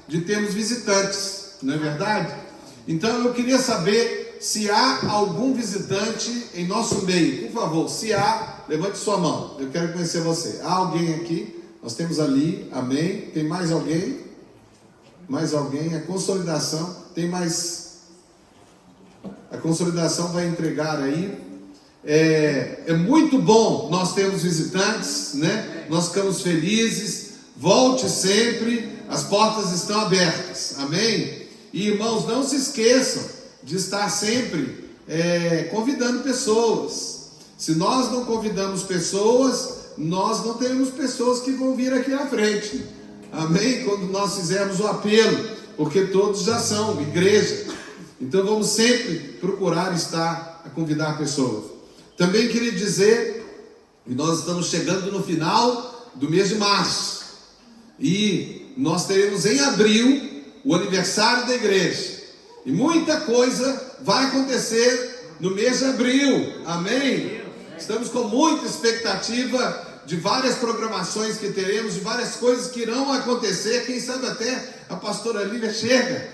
de termos visitantes, não é verdade? Então eu queria saber se há algum visitante em nosso meio. Por favor, se há, levante sua mão, eu quero conhecer você. Há alguém aqui? Nós temos ali, amém. Tem mais alguém? Mais alguém? A consolidação, tem mais... A consolidação vai entregar aí. É muito bom nós termos visitantes, né? Nós ficamos felizes. Volte sempre, as portas estão abertas, amém? E irmãos, não se esqueçam de estar sempre convidando pessoas. Se nós não convidamos pessoas, nós não teremos pessoas que vão vir aqui à frente, amém? Quando nós fizermos o apelo, porque todos já são igreja. Então vamos sempre procurar estar a convidar pessoas. Também queria dizer que nós estamos chegando no final do mês de março. E nós teremos em abril o aniversário da igreja. E muita coisa vai acontecer no mês de abril. Amém? Estamos com muita expectativa de várias programações que teremos, de várias coisas que irão acontecer. Quem sabe até a pastora Lívia chega.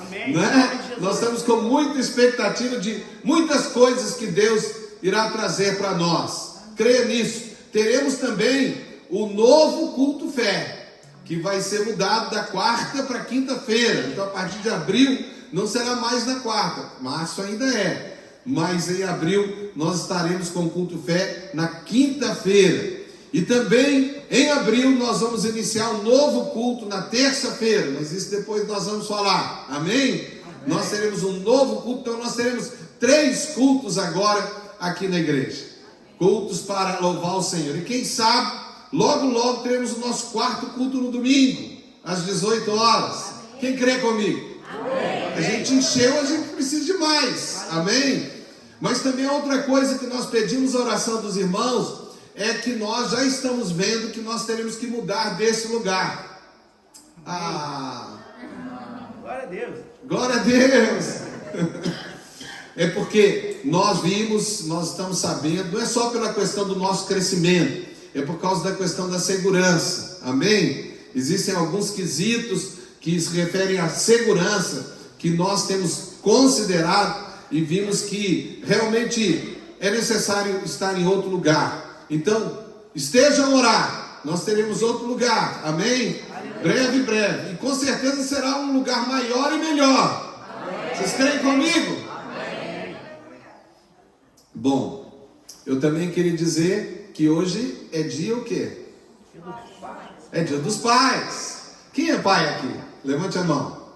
Amém. Né? Nós estamos com muita expectativa de muitas coisas que Deus irá trazer para nós. Creia nisso. Teremos também o novo culto fé, que vai ser mudado da quarta para quinta-feira. Então a partir de abril não será mais na quarta, março ainda é, mas em abril nós estaremos com o culto fé na quinta-feira. E também em abril nós vamos iniciar um novo culto na terça-feira, mas isso depois nós vamos falar, amém? Nós teremos um novo culto, então nós teremos 3 cultos agora aqui na igreja, cultos para louvar o Senhor. E quem sabe logo teremos o nosso 4º culto no domingo, às 18 horas. Quem crê comigo? Amém. A gente encheu, a gente precisa de mais. Amém? Mas também outra coisa que nós pedimos a oração dos irmãos é que nós já estamos vendo que nós teremos que mudar desse lugar. Glória a Deus. Glória a Deus. É porque nós vimos, nós estamos sabendo, não é só pela questão do nosso crescimento, é por causa da questão da segurança, amém? Existem alguns quesitos que se referem à segurança, que nós temos considerado e vimos que realmente é necessário estar em outro lugar. Então, estejam a orar, nós teremos outro lugar, amém? Breve, e com certeza será um lugar maior e melhor. Amém. Vocês creem comigo? Amém. Bom, eu também queria dizer que hoje é dia o quê? É dia dos pais. Quem é pai aqui? Levante a mão.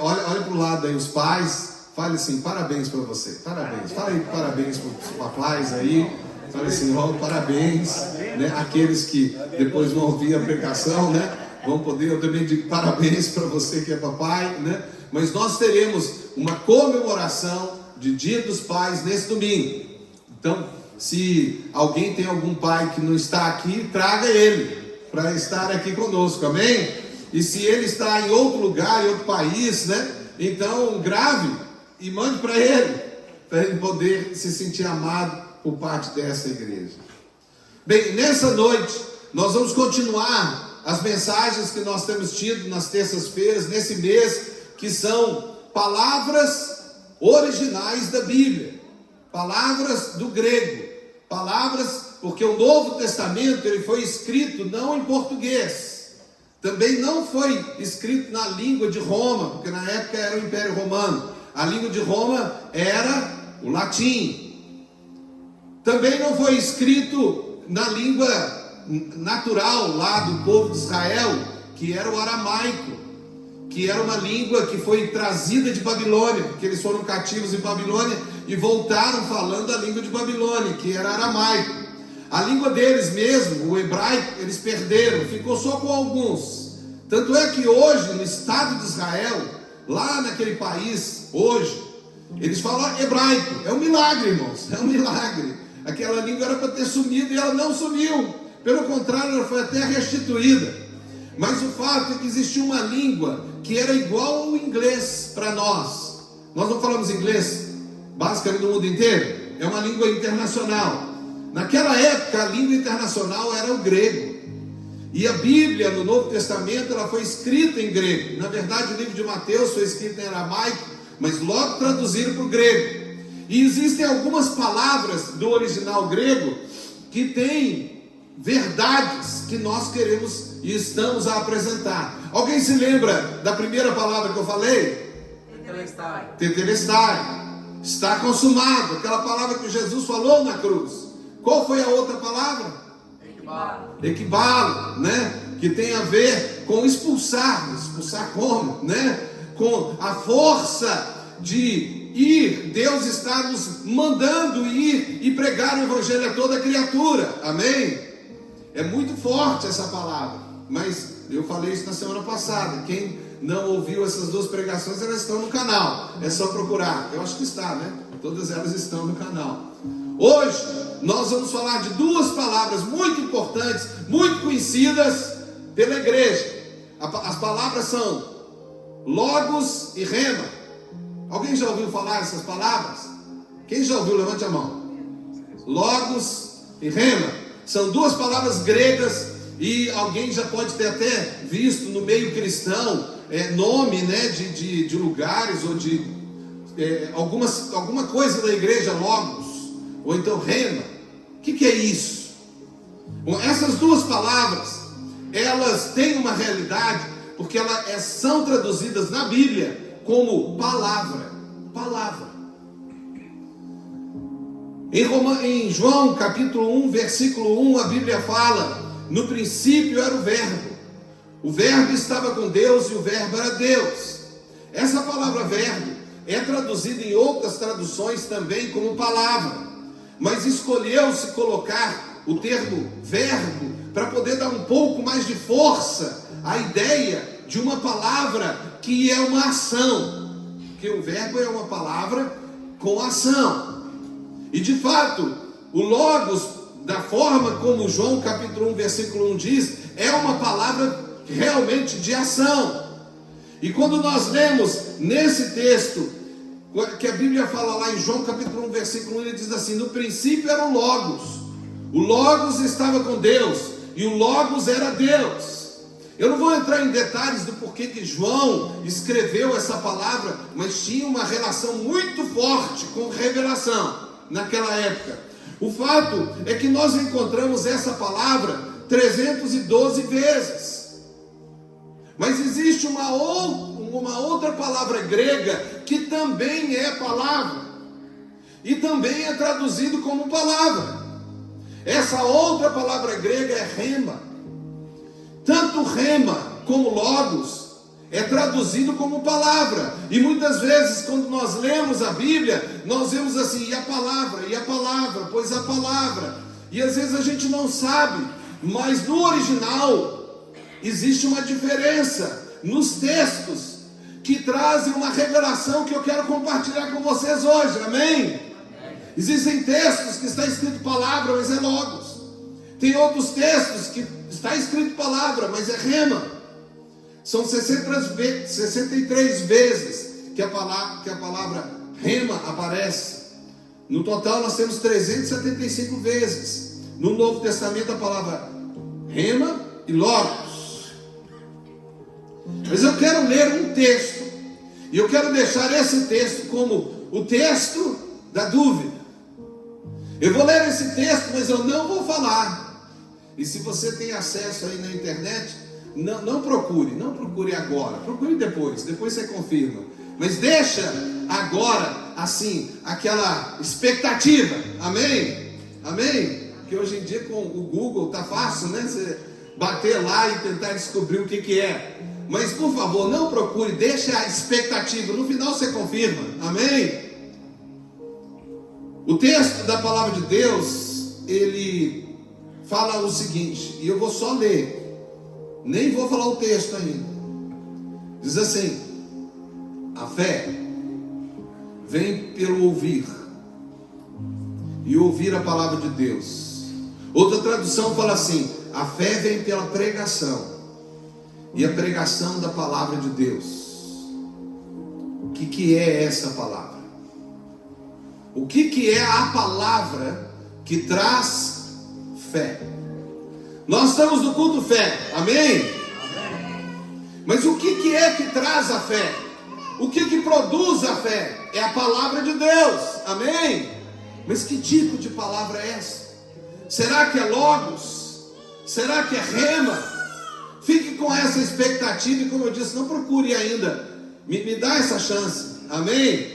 Olha para o lado aí, os pais. Fale assim, parabéns para você. Parabéns. Fala aí parabéns para os papais aí. Fale assim, parabéns. Né? Aqueles que depois vão ouvir a pregação, né? Vão poder, eu também digo parabéns para você que é papai, né? Mas nós teremos uma comemoração de Dia dos Pais nesse domingo. Então, se alguém tem algum pai que não está aqui, traga ele para estar aqui conosco, amém? E se ele está em outro lugar, em outro país, né? Então grave e mande para ele poder se sentir amado por parte dessa igreja. Bem, nessa noite nós vamos continuar as mensagens que nós temos tido nas terças-feiras, nesse mês, que são palavras originais da Bíblia, palavras do grego, palavras, porque o Novo Testamento ele foi escrito não em português, também não foi escrito na língua de Roma, porque na época era o Império Romano, a língua de Roma era o latim, também não foi escrito na língua natural lá do povo de Israel, que era o aramaico, que era uma língua que foi trazida de Babilônia, porque eles foram cativos em Babilônia e voltaram falando a língua de Babilônia, que era aramaico. A língua deles mesmo, o hebraico, eles perderam, ficou só com alguns. Tanto é que hoje, no estado de Israel, lá naquele país, hoje, eles falam hebraico. É um milagre, irmãos, é um milagre. Aquela língua era para ter sumido e ela não sumiu. Pelo contrário, ela foi até restituída. Mas o fato é que existia uma língua que era igual ao inglês para nós. Nós não falamos inglês basicamente no mundo inteiro. É uma língua internacional. Naquela época, a língua internacional era o grego. E a Bíblia, no Novo Testamento, ela foi escrita em grego. Na verdade, o livro de Mateus foi escrito em aramaico, mas logo traduzido para o grego. E existem algumas palavras do original grego que têm verdades que nós queremos e estamos a apresentar. Alguém se lembra da primeira palavra que eu falei? Tetelestai. Tetelestai. Está consumado. Aquela palavra que Jesus falou na cruz. Qual foi a outra palavra? Equibalo, né? Que tem a ver com expulsar. Expulsar como? Né? Com a força de ir. Deus está nos mandando ir e pregar o evangelho a toda criatura. Amém? É muito forte essa palavra. Mas eu falei isso na semana passada. Quem não ouviu essas duas pregações, elas estão no canal. É só procurar. Eu acho que está, né? Todas elas estão no canal. Hoje nós vamos falar de duas palavras muito importantes, muito conhecidas pela igreja. As palavras são Logos e Rema. Alguém já ouviu falar essas palavras? Quem já ouviu? Levante a mão. Logos e Rema são duas palavras gregas. E alguém já pode ter até visto no meio cristão nome, né, de lugares ou de alguma coisa da igreja, Logos, ou então Rema. O que é isso? Bom, essas duas palavras, elas têm uma realidade, porque elas são traduzidas na Bíblia como palavra. Em João capítulo 1, versículo 1, a Bíblia fala: no princípio era o verbo estava com Deus e o verbo era Deus. Essa palavra verbo é traduzida em outras traduções também como palavra, mas escolheu-se colocar o termo verbo para poder dar um pouco mais de força à ideia de uma palavra que é uma ação, porque o verbo é uma palavra com ação. E de fato, o Logos, da forma como João capítulo 1, versículo 1 diz, é uma palavra realmente de ação. E quando nós lemos nesse texto, que a Bíblia fala lá em João capítulo 1, versículo 1, ele diz assim: no princípio era o Logos estava com Deus, e o Logos era Deus. Eu não vou entrar em detalhes do porquê que João escreveu essa palavra, mas tinha uma relação muito forte com revelação naquela época. O fato é que nós encontramos essa palavra 312 vezes. Mas existe uma outra palavra grega que também é palavra. E também é traduzido como palavra. Essa outra palavra grega é rema. Tanto rema como logos é traduzido como palavra. E muitas vezes quando nós lemos a Bíblia, nós vemos assim: e a palavra, pois a palavra. E às vezes a gente não sabe, mas no original existe uma diferença nos textos que trazem uma revelação que eu quero compartilhar com vocês hoje. Amém? Existem textos que está escrito palavra, mas é logos. Tem outros textos que está escrito palavra, mas é rema. São 63 vezes que a palavra rema aparece. No total nós temos 375 vezes no Novo Testamento a palavra rema e logos. Mas eu quero ler um texto, e eu quero deixar esse texto como o texto da dúvida. Eu vou ler esse texto, mas eu não vou falar. E se você tem acesso aí na internet, não procure agora, procure depois você confirma. Mas deixa agora, assim, aquela expectativa. Amém? Amém? Porque hoje em dia com o Google tá fácil, né? Você bater lá e tentar descobrir o que é. Mas por favor, não procure, deixa a expectativa. No final você confirma. Amém? O texto da palavra de Deus, ele fala o seguinte, e eu vou só ler. Nem vou falar o texto ainda. Diz assim: a fé vem pelo ouvir, e ouvir a palavra de Deus. Outra tradução fala assim: a fé vem pela pregação, e a pregação da palavra de Deus. O que é essa palavra? O que é a palavra que traz fé? Nós estamos no culto fé, amém? Mas o que é que traz a fé? O que produz a fé? É a palavra de Deus, amém? Mas que tipo de palavra é essa? Será que é logos? Será que é rema? Fique com essa expectativa e, como eu disse, não procure ainda. Me dá essa chance, amém?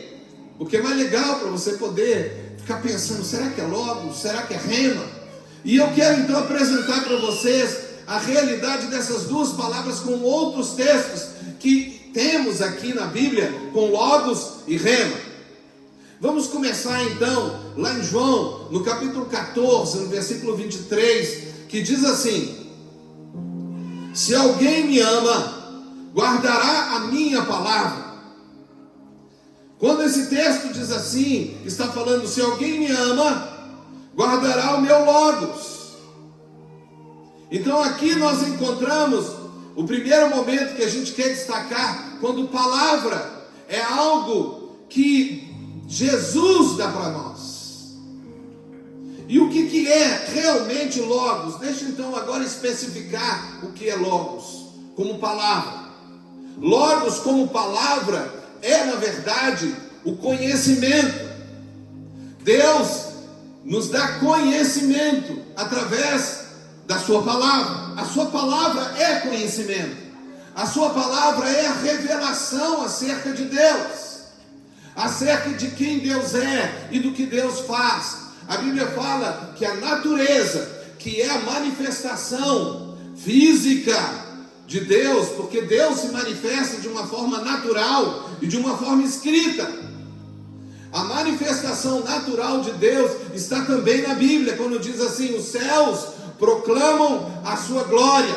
Porque é mais legal para você poder ficar pensando, será que é logos? Será que é rema? E eu quero então apresentar para vocês a realidade dessas duas palavras com outros textos que temos aqui na Bíblia, com logos e rema. Vamos começar então lá em João, no capítulo 14, no versículo 23, que diz assim: se alguém me ama, guardará a minha palavra. Quando esse texto diz assim, está falando, se alguém me ama, guardará o meu logos. Então aqui nós encontramos o primeiro momento que a gente quer destacar, quando palavra é algo que Jesus dá para nós. E o que é realmente logos? Deixa então agora especificar o que é logos como palavra. Logos como palavra é, na verdade, o conhecimento. Deus nos dá conhecimento através da sua palavra. A sua palavra é conhecimento. A sua palavra é a revelação acerca de Deus, acerca de quem Deus é e do que Deus faz. A Bíblia fala que a natureza, que é a manifestação física de Deus, porque Deus se manifesta de uma forma natural e de uma forma escrita. A manifestação natural de Deus está também na Bíblia, quando diz assim: os céus proclamam a sua glória,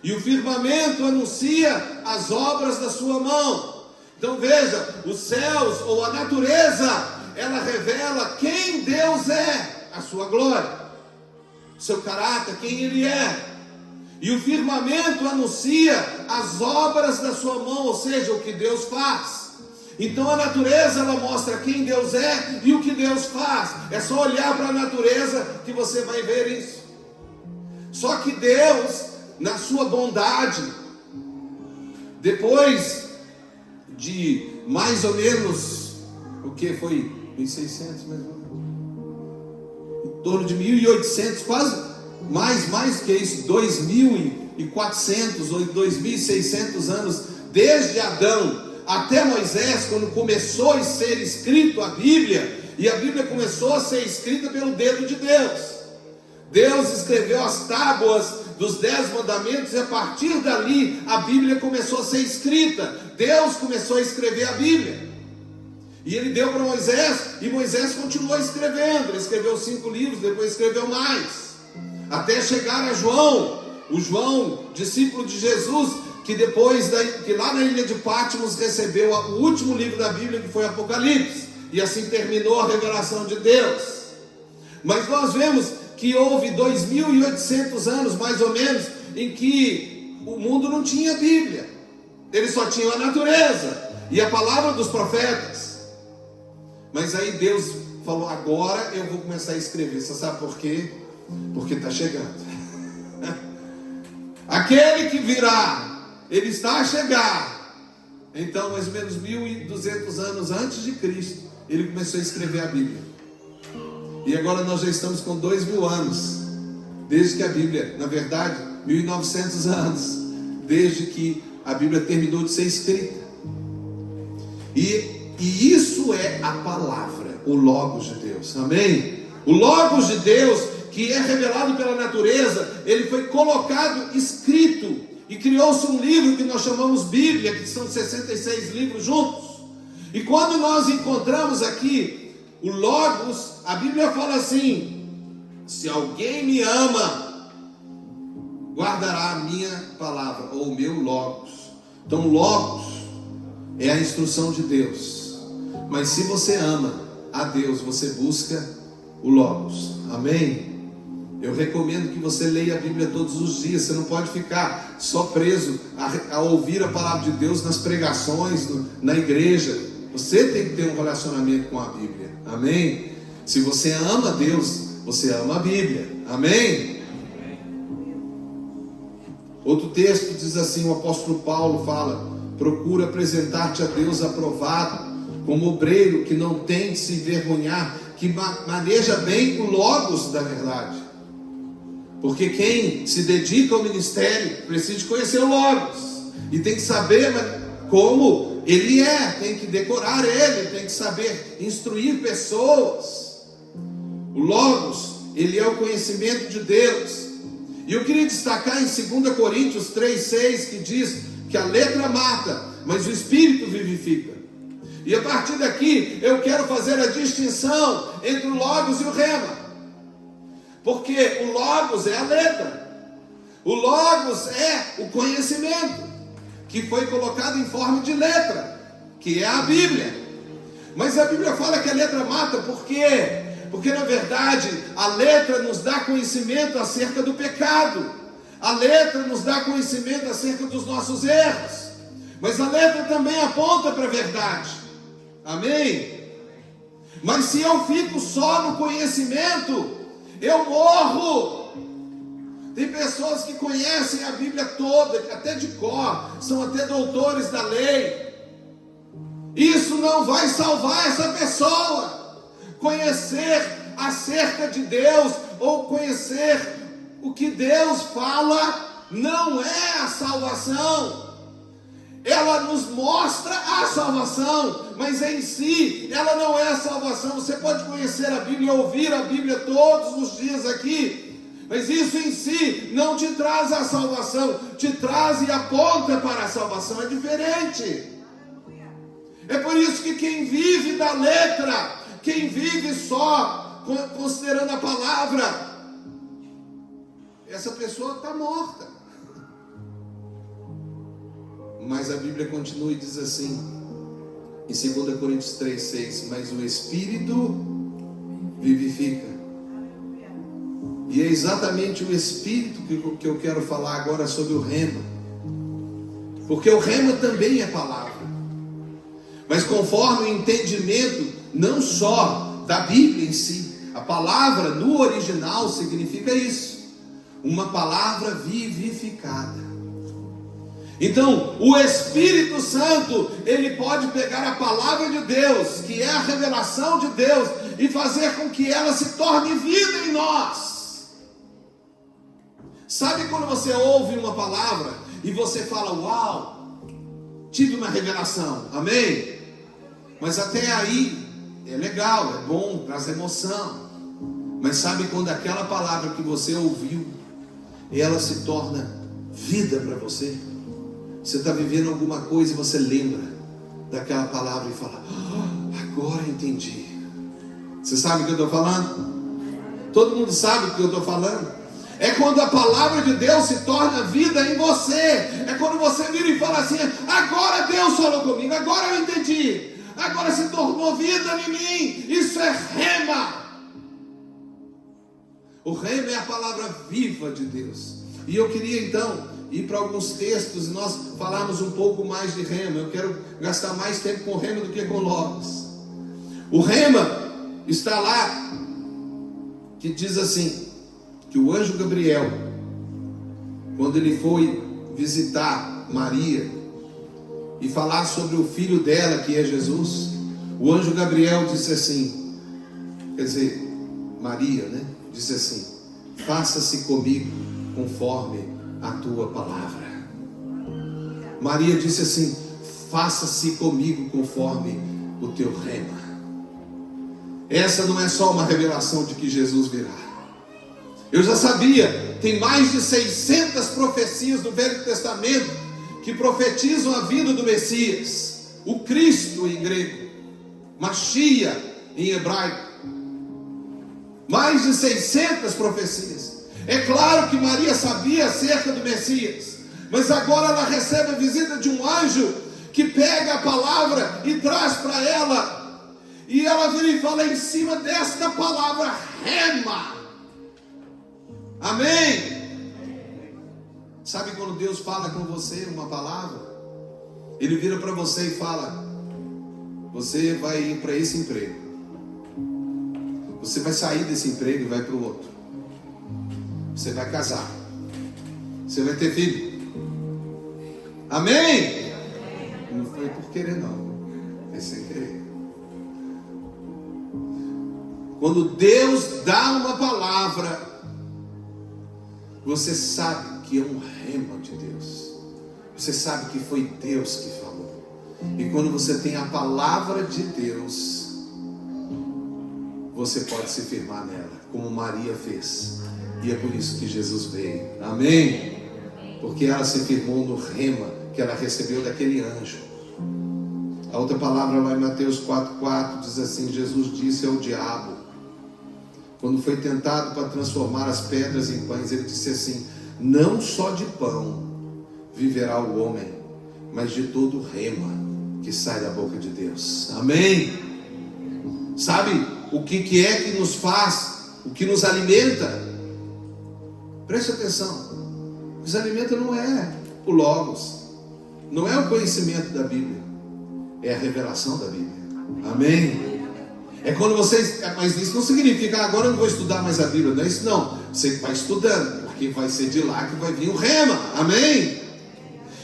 e o firmamento anuncia as obras da sua mão. Então veja, os céus ou a natureza, ela revela quem Deus é, a sua glória, seu caráter, quem Ele é. E o firmamento anuncia as obras da sua mão, ou seja, o que Deus faz. Então a natureza, ela mostra quem Deus é e o que Deus faz. É só olhar para a natureza que você vai ver isso. Só que Deus, na sua bondade, depois de mais ou menos, o que foi? 1600, mais ou menos, em torno de 1800, quase, mais que isso, 2400 ou 2600 anos, desde Adão até Moisés, quando começou a ser escrito a Bíblia, e a Bíblia começou a ser escrita pelo dedo de Deus. Deus escreveu as tábuas dos 10 mandamentos, e a partir dali a Bíblia começou a ser escrita. Deus começou a escrever a Bíblia, e Ele deu para Moisés, e Moisés continuou escrevendo. Ele escreveu 5 livros, depois escreveu mais, até chegar a João, o João, discípulo de Jesus, que depois, que lá na ilha de Patmos recebeu o último livro da Bíblia, que foi Apocalipse, e assim terminou a revelação de Deus. Mas nós vemos que houve 2800 anos, mais ou menos, em que o mundo não tinha Bíblia. Eles só tinham a natureza e a palavra dos profetas. Mas aí Deus falou: agora eu vou começar a escrever. Você sabe por quê? Porque está chegando. Aquele que virá, ele está a chegar. Então, mais ou menos 1200 anos antes de Cristo, ele começou a escrever a Bíblia. E agora nós já estamos com 2000 anos, desde que a Bíblia, na verdade, 1900 anos, desde que a Bíblia terminou de ser escrita. E isso é a palavra, o Logos de Deus, amém? O Logos de Deus, que é revelado pela natureza, ele foi colocado escrito, e criou-se um livro que nós chamamos Bíblia, que são 66 livros juntos. E quando nós encontramos aqui o Logos, a Bíblia fala assim: se alguém me ama, guardará a minha palavra, ou o meu Logos. Então Logos é a instrução de Deus. Mas se você ama a Deus, você busca o Logos, amém? Eu recomendo que você leia a Bíblia todos os dias. Você não pode ficar só preso a ouvir a palavra de Deus nas pregações, na igreja. Você tem que ter um relacionamento com a Bíblia, amém? Se você ama Deus, você ama a Bíblia, amém? Outro texto diz assim, o apóstolo Paulo fala: procura apresentar-te a Deus aprovado, como obreiro que não tem de se envergonhar, que maneja bem o logos da verdade. Porque quem se dedica ao ministério precisa conhecer o logos, e tem que saber como ele é, tem que decorar ele, tem que saber instruir pessoas. O logos, ele é o conhecimento de Deus. E eu queria destacar em 2 Coríntios 3,6, que diz que a letra mata, mas o Espírito vivifica. E a partir daqui eu quero fazer a distinção entre o logos e o rema, porque o logos é a letra, o logos é o conhecimento, que foi colocado em forma de letra, que é a Bíblia. Mas a Bíblia fala que a letra mata, por quê? Porque na verdade a letra nos dá conhecimento acerca do pecado, a letra nos dá conhecimento acerca dos nossos erros, mas a letra também aponta para a verdade. Amém? Mas se eu fico só no conhecimento, eu morro. Tem pessoas que conhecem a Bíblia toda, até de cor, são até doutores da lei. Isso não vai salvar essa pessoa. Conhecer acerca de Deus, ou conhecer o que Deus fala, não é a salvação. Ela nos mostra a salvação, mas em si ela não é a salvação. Você pode conhecer a Bíblia, ouvir a Bíblia todos os dias aqui, mas isso em si não te traz a salvação, te traz e aponta para a salvação. É diferente. É por isso que quem vive da letra, quem vive só considerando a palavra, essa pessoa está morta. Mas a Bíblia continua e diz assim, em 2 Coríntios 3,6, mas o Espírito vivifica. E é exatamente o Espírito que eu quero falar agora sobre o rema, porque o rema também é palavra, mas conforme o entendimento não só da Bíblia em si. A palavra no original significa isso, uma palavra vivificada. Então, o Espírito Santo, ele pode pegar a palavra de Deus, que é a revelação de Deus, e fazer com que ela se torne vida em nós. Sabe quando você ouve uma palavra e você fala, uau, tive uma revelação, amém? Mas até aí é legal, é bom, traz emoção. Mas sabe quando aquela palavra que você ouviu, ela se torna vida para você? Você está vivendo alguma coisa e você lembra daquela palavra e fala, agora entendi. Você sabe o que eu estou falando? Todo mundo sabe o que eu estou falando? É quando a palavra de Deus se torna vida em você. É quando você vira e fala assim, agora Deus falou comigo, agora eu entendi, agora se tornou vida em mim. Isso é rema. O rema é a palavra viva de Deus. E eu queria então ir para alguns textos e nós falarmos um pouco mais de rema. Eu quero gastar mais tempo com rema do que com logos. O rema está lá, que diz assim, que o anjo Gabriel, quando ele foi visitar Maria e falar sobre o filho dela, que é Jesus, o anjo Gabriel disse assim, quer dizer, Maria, né? Disse assim, faça-se comigo conforme a tua palavra. Maria disse assim, faça-se comigo conforme o teu rema. Essa não é só uma revelação de que Jesus virá. Eu já sabia, tem mais de 600 profecias do Velho Testamento que profetizam a vinda do Messias, o Cristo em grego, Machia em hebraico. Mais de 600 profecias. É claro que Maria sabia acerca do Messias, mas agora ela recebe a visita de um anjo que pega a palavra e traz para ela, e ela vira e fala em cima desta palavra, rema. Amém? Sabe quando Deus fala com você uma palavra, Ele vira para você e fala, você vai ir para esse emprego, você vai sair desse emprego e vai para o outro, você vai casar, você vai ter filho, Amém? Não foi por querer não, foi sem querer. Quando Deus dá uma palavra, você sabe que é um rema de Deus. Você sabe que foi Deus que falou. E quando você tem a palavra de Deus, você pode se firmar nela, como Maria fez. E é por isso que Jesus veio. Amém? Porque ela se firmou no rema que ela recebeu daquele anjo. A outra palavra lá em Mateus 4,4 diz assim: Jesus disse ao diabo, quando foi tentado para transformar as pedras em pães, ele disse assim: não só de pão viverá o homem, mas de todo rema que sai da boca de Deus. Amém? Sabe o que é que nos faz, o que nos alimenta? Preste atenção. O que nos alimenta não é o Logos, não é o conhecimento da Bíblia, é a revelação da Bíblia. Amém? É quando vocês, mas isso não significa agora eu não vou estudar mais a Bíblia, não é isso não. Você vai estudando, porque vai ser de lá que vai vir o rema. Amém?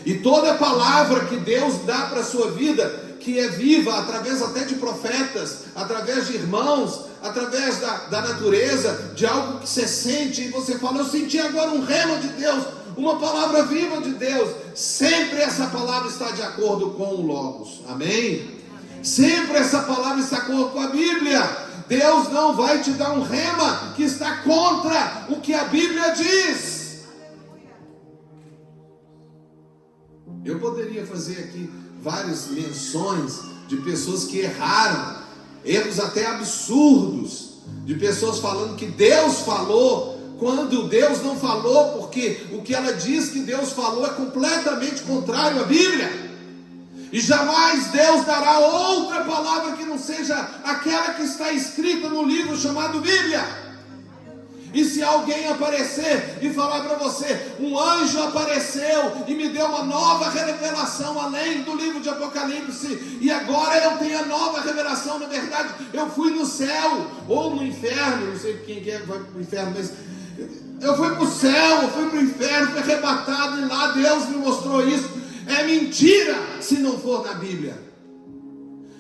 E toda palavra que Deus dá para a sua vida, que é viva, através até de profetas, através de irmãos, através da natureza, de algo que você sente, e você fala, eu senti agora um rema de Deus, uma palavra viva de Deus. Sempre essa palavra está de acordo com o Logos. Amém? Sempre essa palavra está de acordo com a Bíblia. Deus não vai te dar um rema que está contra o que a Bíblia diz. Eu poderia fazer aqui várias menções de pessoas que erraram, erros até absurdos, de pessoas falando que Deus falou, quando Deus não falou, porque o que ela diz que Deus falou é completamente contrário à Bíblia. E jamais Deus dará outra palavra que não seja aquela que está escrita no livro chamado Bíblia. E se alguém aparecer e falar para você, um anjo apareceu e me deu uma nova revelação além do livro de Apocalipse, e agora eu tenho a nova revelação, na verdade eu fui no céu ou no inferno, não sei quem que vai para o inferno, mas eu fui para o céu, eu fui para o inferno, fui arrebatado, e lá Deus me mostrou isso. É mentira se não for na Bíblia.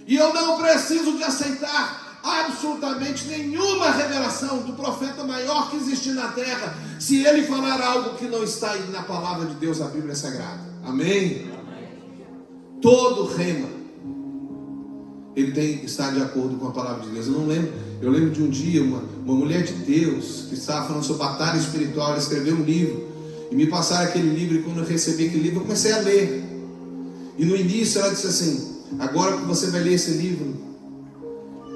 E eu não preciso de aceitar absolutamente nenhuma revelação do profeta maior que existe na terra, se ele falar algo que não está aí na palavra de Deus, a Bíblia é sagrada. Amém? Todo rema ele está de acordo com a palavra de Deus. Eu lembro de um dia uma mulher de Deus que estava falando sobre batalha espiritual. Ela escreveu um livro e me passaram aquele livro, e quando eu recebi aquele livro eu comecei a ler. E no início ela disse assim: agora que você vai ler esse livro,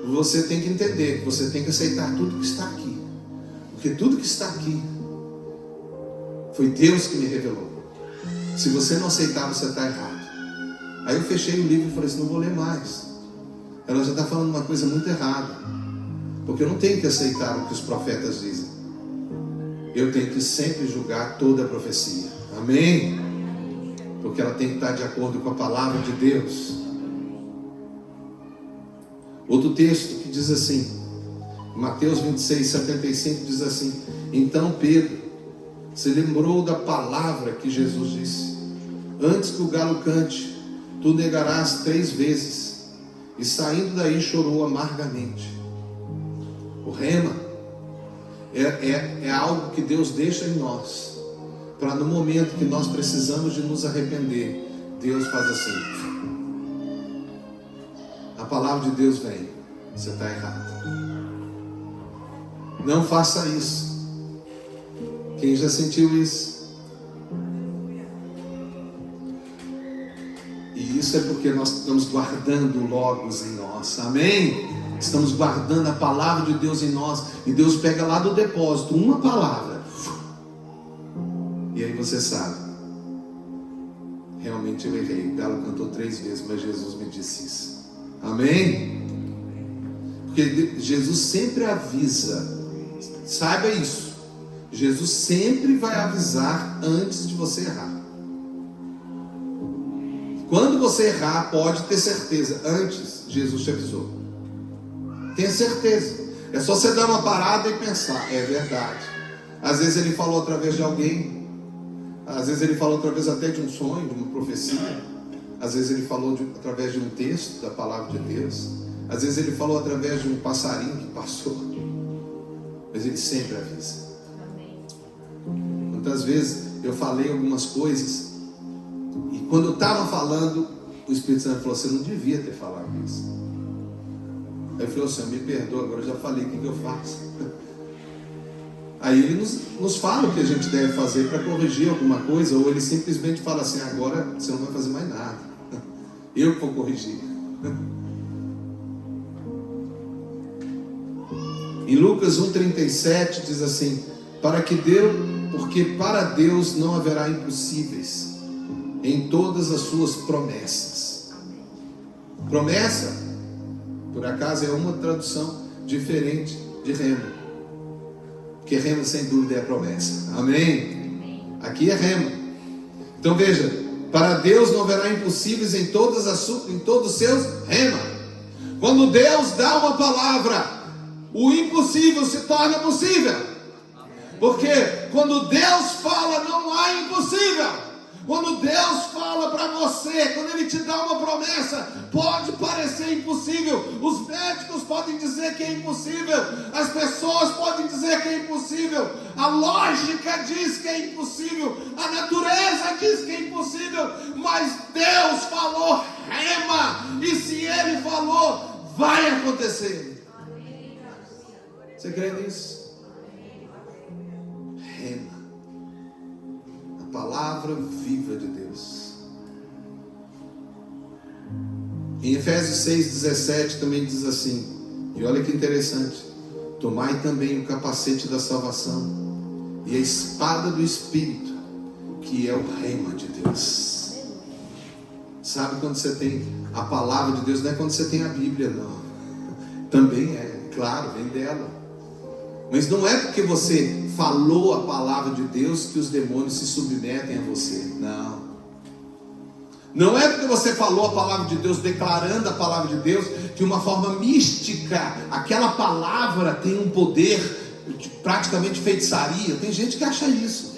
você tem que entender que você tem que aceitar tudo que está aqui, porque tudo que está aqui foi Deus que me revelou. Se você não aceitar, você está errado. Aí eu fechei o livro e falei assim: não vou ler mais. Ela já está falando uma coisa muito errada, porque eu não tenho que aceitar o que os profetas dizem, eu tenho que sempre julgar toda a profecia. Amém? Porque ela tem que estar de acordo com a palavra de Deus. Outro texto que diz assim, Mateus 26:75 diz assim: então Pedro se lembrou da palavra que Jesus disse: antes que o galo cante, tu negarás 3 vezes. E saindo daí chorou amargamente. O rema é algo que Deus deixa em nós, para no momento que nós precisamos de nos arrepender, Deus faz assim. A palavra de Deus vem: você está errado. Não faça isso. Quem já sentiu isso? E isso é porque nós estamos guardando o Logos em nós. Amém? Estamos guardando a palavra de Deus em nós. E Deus pega lá do depósito uma palavra, e aí você sabe: realmente eu errei. O galo cantou 3 vezes, mas Jesus me disse isso. Amém? Porque Jesus sempre avisa. Saiba isso. Jesus sempre vai avisar antes de você errar. Quando você errar, pode ter certeza, antes Jesus te avisou. Tenha certeza. É só você dar uma parada e pensar: é verdade. Às vezes ele falou através de alguém, Às vezes ele falou através até de um sonho, de uma profecia. Às vezes ele falou através de um texto da palavra de Deus. Às vezes ele falou através de um passarinho que passou. Mas ele sempre avisa. Quantas vezes eu falei algumas coisas e quando eu estava falando, o Espírito Santo falou: você não devia ter falado isso. Aí eu falei: Senhor, me perdoa, agora eu já falei, o que eu faço? Aí ele nos fala o que a gente deve fazer para corrigir alguma coisa, ou ele simplesmente fala assim: agora você não vai fazer mais nada, eu que vou corrigir. Em Lucas 1,37 diz assim: porque para Deus não haverá impossíveis em todas as suas promessas. Promessa, por acaso, é uma tradução diferente de rema, porque rema sem dúvida é promessa. Amém? Aqui é rema. Então veja, para Deus não haverá impossíveis em todos os seus rema. Quando Deus dá uma palavra, o impossível se torna possível. Porque quando Deus fala, não há impossível. Quando Deus fala para você, quando Ele te dá uma promessa, pode parecer impossível. Os médicos podem dizer que é impossível. As pessoas podem dizer que é impossível. A lógica diz que é impossível. A natureza diz que é impossível. Mas Deus falou, rema. E se Ele falou, vai acontecer. Você crê nisso? Rema. Palavra viva de Deus. Em Efésios 6,17 também diz assim, e olha que interessante: tomai também o capacete da salvação e a espada do Espírito, que é o rema de Deus. Sabe quando você tem a palavra de Deus? Não é quando você tem a Bíblia, não. Também é, claro, vem dela. Mas não é porque você falou a palavra de Deus que os demônios se submetem a você. Não. Não é porque você falou a palavra de Deus, declarando a palavra de Deus de uma forma mística. Aquela palavra tem um poder de praticamente feitiçaria. Tem gente que acha isso.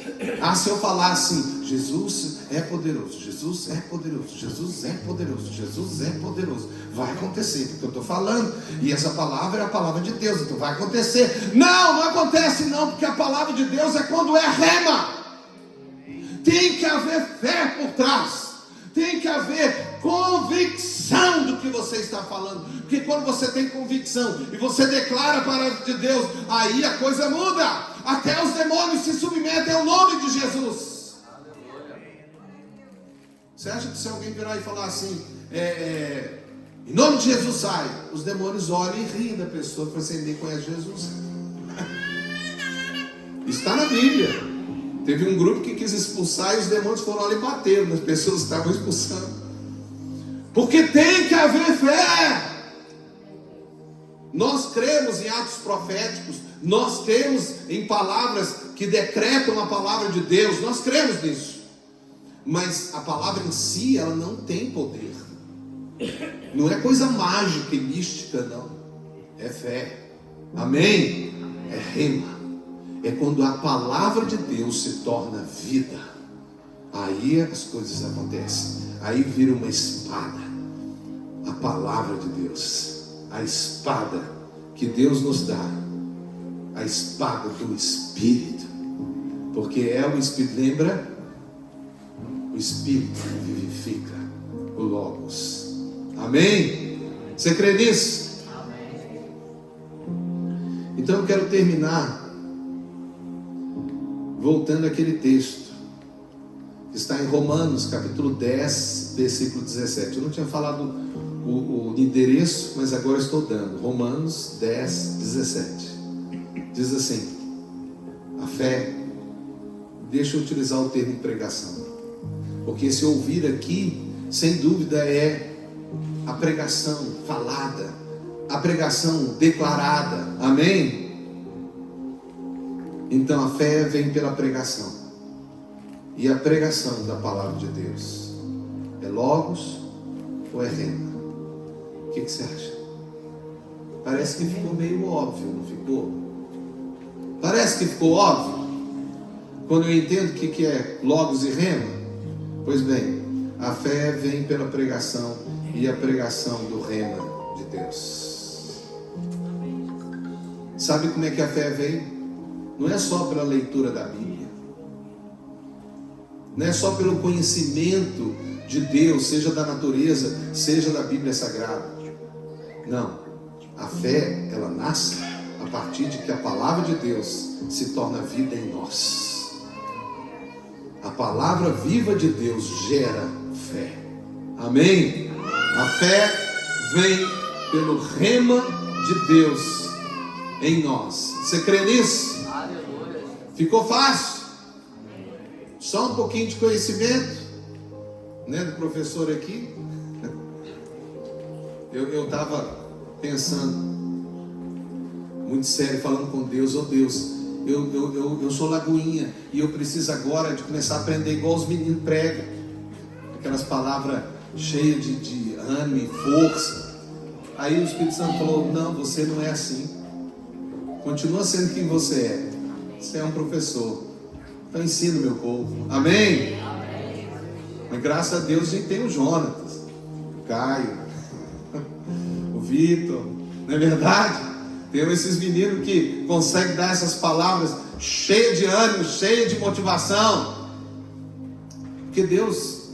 Se eu falar assim: Jesus é poderoso, Jesus é poderoso, Jesus é poderoso, Jesus é poderoso, vai acontecer, porque eu estou falando, e essa palavra é a palavra de Deus, então vai acontecer. Não acontece não, porque a palavra de Deus é quando é rema. Tem que haver fé por trás, tem que haver convicção do que você está falando, porque quando você tem convicção e você declara a palavra de Deus, aí a coisa muda. Até os demônios se submetem ao nome de Jesus. Você acha que se alguém virar e falar assim, em nome de Jesus sai, os demônios olham e riem da pessoa, para você nem conhece Jesus? Está na Bíblia. Teve um grupo que quis expulsar e os demônios foram lá e bateram nas pessoas que estavam expulsando. Porque tem que haver fé. Nós cremos em atos proféticos, nós cremos em palavras que decretam a palavra de Deus, nós cremos nisso. Mas a palavra em si, ela não tem poder. Não é coisa mágica e mística, não. É fé. Amém? É rema. É quando a palavra de Deus se torna vida. Aí as coisas acontecem. Aí vira uma espada. A palavra de Deus. A espada que Deus nos dá. A espada do Espírito. Porque é o Espírito, lembra? O Espírito que vivifica o Logos. Amém? Você crê nisso? Amém. Então eu quero terminar voltando àquele texto que está em Romanos capítulo 10, versículo 17. Eu não tinha falado o endereço, mas agora estou dando. Romanos 10, 17. Diz assim: a fé, deixa eu utilizar o termo pregação, porque esse ouvir aqui, sem dúvida, é a pregação falada, a pregação declarada. Amém? Então a fé vem pela pregação, e a pregação da palavra de Deus é logos ou é rema? O que você acha? Parece que ficou meio óbvio, não ficou? Parece que ficou óbvio. Quando eu entendo o que é logos e rema, pois bem, a fé vem pela pregação e a pregação do rema de Deus. Sabe como é que a fé vem? Não é só pela leitura da Bíblia, não é só pelo conhecimento de Deus, seja da natureza, seja da Bíblia Sagrada. Não, a fé, ela nasce a partir de que a palavra de Deus se torna vida em nós. A palavra viva de Deus gera fé. Amém? A fé vem pelo rema de Deus em nós. Você crê nisso? Ficou fácil? Só um pouquinho de conhecimento, né, do professor aqui. Eu estava pensando muito sério, falando com Deus. Oh Deus, eu sou lagoinha e eu preciso agora de começar a aprender igual os meninos pregam, aquelas palavras cheias de ânimo e força. Aí o Espírito Santo falou: não, você não é assim, continua sendo quem você é. Você é um professor, então ensina o meu povo. Amém? Mas graças a Deus a gente tem o Jonatas, o Caio, o Vitor, não é verdade? Tem esses meninos que conseguem dar essas palavras cheias de ânimo, cheias de motivação. Porque Deus,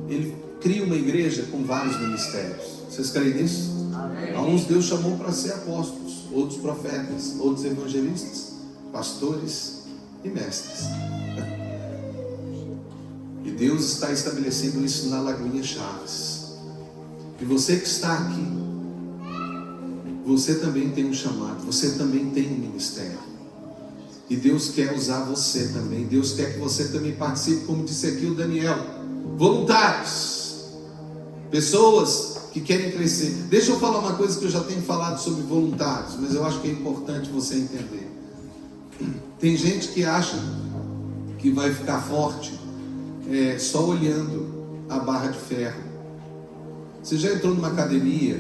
Ele cria uma igreja com vários ministérios. Vocês creem nisso? Amém. Alguns Deus chamou para ser apóstolos, outros profetas, outros evangelistas, pastores e mestres. E Deus está estabelecendo isso na Lagoinha Chaves. E você que está aqui, você também tem um chamado, você também tem um ministério. E Deus quer usar você também. Deus quer que você também participe, como disse aqui o Daniel. Voluntários, pessoas que querem crescer. Deixa eu falar uma coisa que eu já tenho falado sobre voluntários, mas eu acho que é importante você entender. Tem gente que acha que vai ficar forte só olhando a barra de ferro. Você já entrou numa academia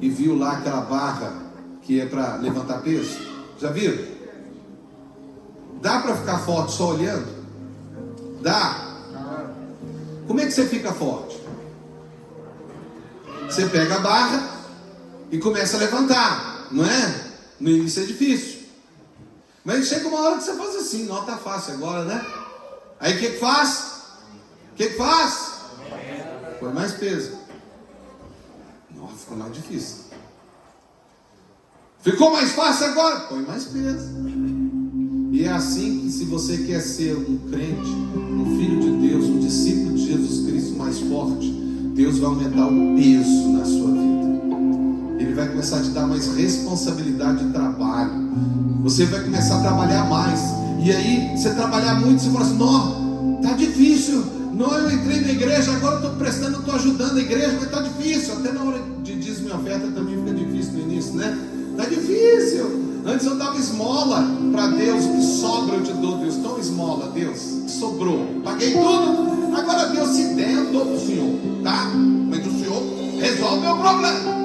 e viu lá aquela barra que é para levantar peso? Já viram? Dá para ficar forte só olhando? Dá. Como é que você fica forte? Você pega a barra e começa a levantar, não é? No início é difícil, mas chega uma hora que você faz assim: não, tá fácil agora, né? Aí o que faz? O que faz? Põe mais peso. Nossa, ficou mais difícil. Ficou mais fácil agora? Põe mais peso. E é assim que, se você quer ser um crente, um filho de Deus, um discípulo de Jesus Cristo mais forte, Deus vai aumentar o peso na sua vida. Ele vai começar a te dar mais responsabilidade de trabalho. Você vai começar a trabalhar mais. E aí, você trabalhar muito, você fala assim: não, tá difícil. Não, eu entrei na igreja, agora eu estou prestando, estou ajudando a igreja, mas está difícil. Até na hora de dízimo e oferta também fica difícil no início, né? Está difícil. Antes eu dava esmola para Deus, o que sobra eu te dou, Deus. Então esmola, Deus, sobrou. Paguei tudo, agora Deus, se der, eu dou para o Senhor, tá? Mas o Senhor resolve o meu problema.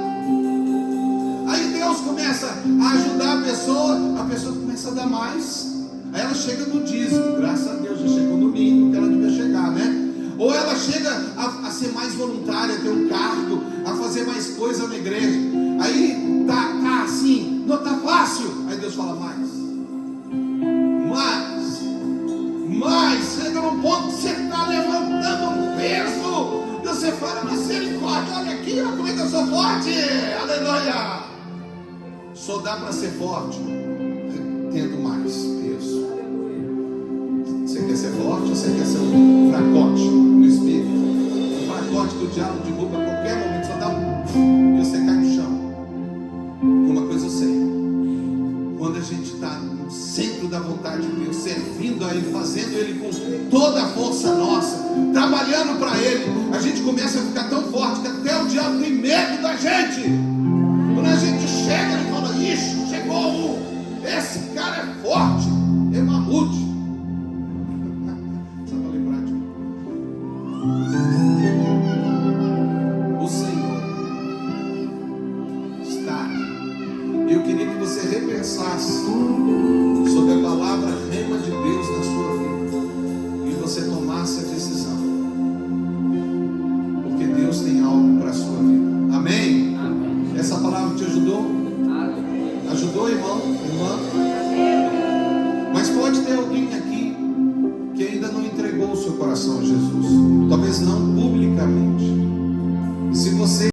Aí Deus começa a ajudar a pessoa começa a dar mais. Aí ela chega no dízimo, graças a Deus já chegou no mínimo que ela devia chegar, né? Ou ela chega a ser mais voluntária, a ter um cargo, a fazer mais coisa na igreja. Aí tá assim, não tá fácil. Aí Deus fala: mais. Chega num ponto que você está levantando um peso. Você fala: misericórdia, olha aqui, ó, como é que eu sou forte. Aleluia. Só dá para ser forte tendo mais peso. Você quer ser forte ou você quer ser um fracote no espírito? Um fracote que o diabo derruba a qualquer momento, só dá e você cai no chão. Uma coisa eu sei: quando a gente está no centro da vontade de Deus, servindo a Ele, fazendo Ele com toda a força nossa, trabalhando para Ele, a gente começa a ficar tão forte que até o diabo tem medo da gente. Quando a gente chega e fala: ixi, chegou um. Esse cara é forte, é mamute. Só para lembrar de mim. O Senhor está aqui. Eu queria que você repensasse sobre a palavra rema de Deus na sua vida. para a sua vida. Amém? Amém. Essa palavra te ajudou? Aleluia. Ajudou, irmão? Irmã? Mas pode ter alguém aqui que ainda não entregou o seu coração a Jesus. Talvez não publicamente. E se você